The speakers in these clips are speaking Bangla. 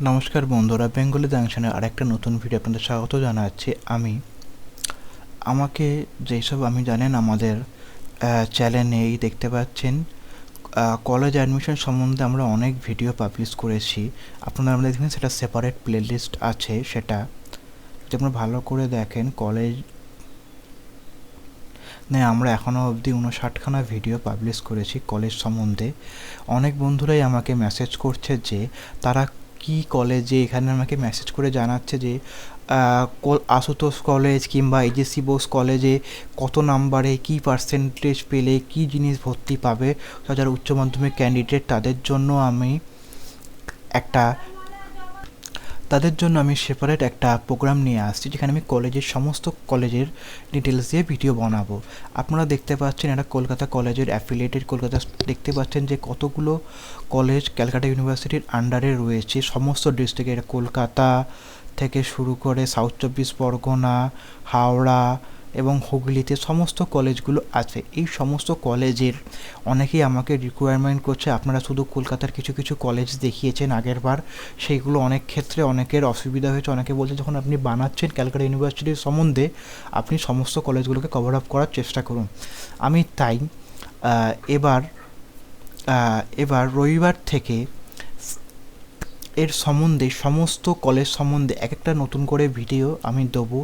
নমস্কার বন্ধুরা, বেঙ্গলি জাংশনের আরেকটা নতুন ভিডিও আপনাদের স্বাগত জানাচ্ছি। আমি জানেন আমাদের চ্যানেলেই দেখতে পাচ্ছেন কলেজ অ্যাডমিশন সম্বন্ধে আমরা অনেক ভিডিও পাবলিশ করেছি। আপনারা দেখবেন সেটা সেপারেট প্লেলিস্ট আছে, সেটা যদি আপনারা ভালো করে দেখেন আমরা এখনও অবধি 59খানা ভিডিও পাবলিশ করেছি কলেজ সম্বন্ধে। অনেক বন্ধুরাই আমাকে মেসেজ করছে যে তারা কি কলেজে, এখানে আমাকে মেসেজ করে জানাচ্ছে যে আশুতোষ কলেজ কিংবা এজেসি বোস কলেজে কত নাম্বারে কি পার্সেন্টেজ পেলে কি জিনিস ভর্তি পাবে। যারা উচ্চ মাধ্যমিক ক্যান্ডিডেট তাদের জন্য আমি সেপারেট একটা প্রোগ্রাম নিয়ে আসছি, যেখানে আমি সমস্ত কলেজের ডিটেলস দিয়ে ভিডিও বানাবো। আপনারা দেখতে পাচ্ছেন এটা কলকাতা কলেজের অ্যাফিলিয়েটেড। কলকাতা দেখতে পাচ্ছেন যে কতগুলো কলেজ ক্যালকাটা ইউনিভার্সিটির আন্ডারে রয়েছে সমস্ত ডিস্ট্রিক্টে। এটা কলকাতা থেকে শুরু করে সাউথ 24 পরগনা, হাওড়া এবং হুগলিতে সমস্ত কলেজগুলো আছে। এই সমস্ত কলেজের অনেকেই আমাকে রিকোয়ারমেন্ট করছে, আপনারা শুধু কলকাতার কিছু কিছু কলেজ দেখিয়েছেন আগের বার, সেইগুলো অনেক ক্ষেত্রে অনেকের অসুবিধা হয়েছে। অনেকে বলছে যখন আপনি বানাচ্ছেন ক্যালকাটা ইউনিভার্সিটির সম্বন্ধে আপনি সমস্ত কলেজগুলোকে কভার আপ করার চেষ্টা করুন। আমি তাই এবার রবিবার থেকে এর সম্বন্ধে সমস্ত কলেজ সম্বন্ধে এক একটা নতুন করে ভিডিও আমি দেবো,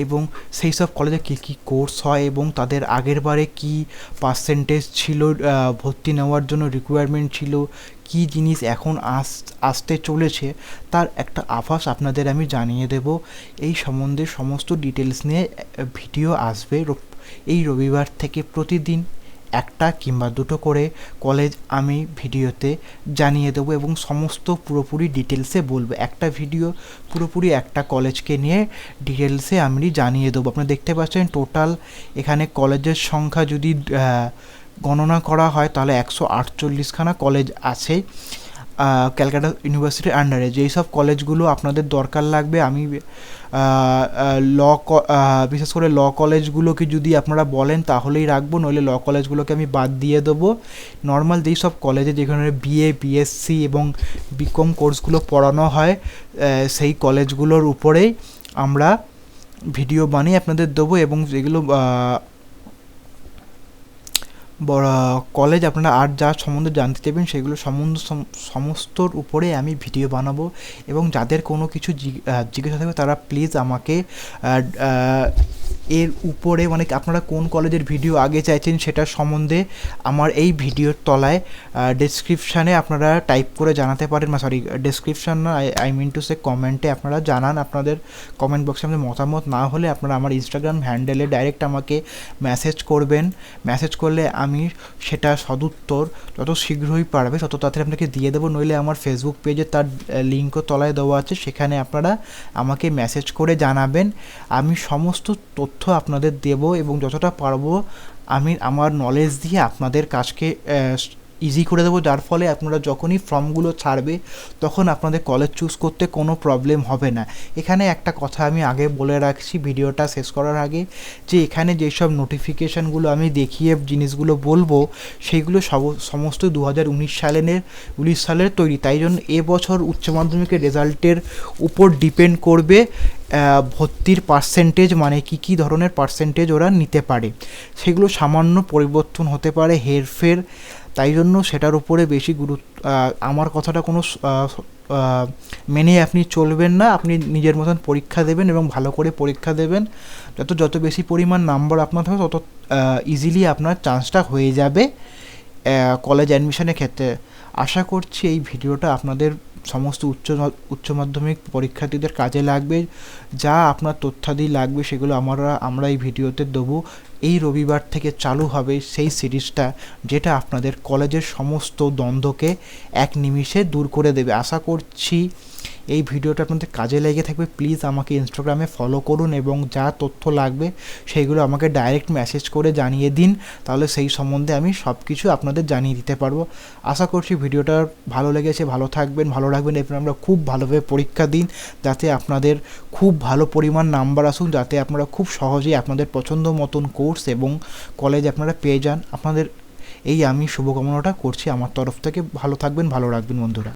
এবং সেই সব কলেজে কী কী কোর্স হয় এবং তাদের আগের বারে কী পার্সেন্টেজ ছিল, ভর্তি নেওয়ার জন্য রিকোয়ারমেন্ট ছিল, কী জিনিস এখন আসতে চলেছে তার একটা আভাস আপনাদের আমি জানিয়ে দেব। এই সম্বন্ধে সমস্ত ডিটেলস নিয়ে ভিডিও আসবে এই রবিবার থেকে। প্রতিদিন একটা কিংবা দুটো করে কলেজ আমি ভিডিওতে জানিয়ে দেবো এবং সমস্ত পুরোপুরি ডিটেলসে বলবো। একটা ভিডিও পুরোপুরি একটা কলেজকে নিয়ে ডিটেলসে আমি জানিয়ে দেবো। আপনারা দেখতে পাচ্ছেন টোটাল এখানে কলেজের সংখ্যা যদি গণনা করা হয় তাহলে 148খানা কলেজ আছে ক্যালকাটা ইউনিভার্সিটির আন্ডারে। যেই সব কলেজগুলো আপনাদের দরকার লাগবে আমি বিশেষ করে ল কলেজগুলোকে যদি আপনারা বলেন তাহলেই রাখবো, নইলে ল কলেজগুলোকে আমি বাদ দিয়ে দেবো। নর্মাল যেই সব কলেজে যেখানে বিএ, বিএসসি এবং বিকম কোর্সগুলো পড়ানো হয় সেই কলেজগুলোর উপরেই আমরা ভিডিও বানিয়ে আপনাদের দেবো, এবং যেগুলো কলেজ আপনারা আর যা সম্বন্ধে জানতে চাইবেন সেগুলো সমস্তর উপরে আমি ভিডিও বানাবো। এবং যাদের কোনো কিছু জিজ্ঞাসা থাকবে তারা প্লিজ আমাকে এর উপরে আপনারা কোন কলেজের ভিডিও আগে চাইছেন সেটার সম্বন্ধে আমার এই ভিডিওর তলায় ডেসক্রিপশানে আপনারা টাইপ করে জানাতে পারেন, ডেসক্রিপশান না, আই মিন টু সে কমেন্টে আপনারা জানান। আপনাদের কমেন্ট বক্সে আমাদের মতামত না হলে আপনারা আমার ইনস্টাগ্রাম হ্যান্ডেলে ডাইরেক্ট আমাকে মেসেজ করবেন। মেসেজ করলে আমি সেটা সদুত্তর যত শীঘ্রই পারবে তত তাড়াতাড়ি আপনাকে দিয়ে দেবো, নইলে আমার ফেসবুক পেজে তার লিঙ্কও তলায় দেওয়া আছে, সেখানে আপনারা আমাকে মেসেজ করে জানাবেন। আমি সমস্ত তথ্য আপনাদের দেব এবং যতটা পারবো আমি আমার নলেজ দিয়ে আপনাদের কাজকে ইজি করে দেবো, যার ফলে আপনারা যখনই ফর্মগুলো ছাড়বে তখন আপনাদের কলেজ চুজ করতে কোনো প্রবলেম হবে না। এখানে একটা কথা আমি আগে বলে রাখছি ভিডিওটা শেষ করার আগে, যে এখানে যেসব নোটিফিকেশানগুলো আমি দেখিয়ে জিনিসগুলো বলবো সেইগুলো সমস্ত 2019 সালের তৈরি। তাই জন্য এবছর উচ্চ মাধ্যমিকের রেজাল্টের উপর ডিপেন্ড করবে ভর্তির পার্সেন্টেজ, মানে কী ধরনের পার্সেন্টেজ ওরা নিতে পারে। সেগুলো সামান্য পরিবর্তন হতে পারে, হেরফের, তাই জন্য সেটার উপরে বেশি আমার কথাটা কোনো মেনে আপনি চলবেন না। আপনি নিজের মতন পরীক্ষা দেবেন এবং ভালো করে পরীক্ষা দেবেন। যত বেশি পরিমাণ নাম্বার আপনার থাকবে তত ইজিলি আপনার চান্সটা হয়ে যাবে কলেজ অ্যাডমিশনের ক্ষেত্রে। আশা করছি এই ভিডিওটা আপনাদের সমস্ত উচ্চ মাধ্যমিক পরীক্ষার্থীদের কাজে লাগবে। যা আপনার তথ্যাদি লাগবে সেগুলো আমরা এই ভিডিওতে দেবো। এই রবিবার থেকে চালু হবে সেই সিরিজটা, যেটা আপনাদের কলেজের সমস্ত দ্বন্দ্বকে এক নিমিষে দূর করে দেবে। আশা করছি এই ভিডিওটা আপনাদের কাজে লেগে থাকবে। প্লিজ আমাকে ইনস্টাগ্রামে ফলো করুন এবং যা তথ্য লাগবে সেইগুলো আমাকে ডাইরেক্ট মেসেজ করে জানিয়ে দিন, তাহলে সেই সম্বন্ধে আমি সব কিছু আপনাদের জানিয়ে দিতে পারবো। আশা করছি ভিডিওটা ভালো লেগেছে। ভালো থাকবেন, ভালো রাখবেন, এবং আমরা খুব ভালোভাবে পরীক্ষা দিন, যাতে আপনাদের খুব ভালো পরিমাণ নাম্বার আসুন, যাতে আপনারা খুব সহজেই আপনাদের পছন্দ মতন কোর্স এবং কলেজ আপনারা পেয়ে যান। আপনাদের এই আমি শুভকামনাটা করছি আমার তরফ থেকে। ভালো থাকবেন, ভালো রাখবেন বন্ধুরা।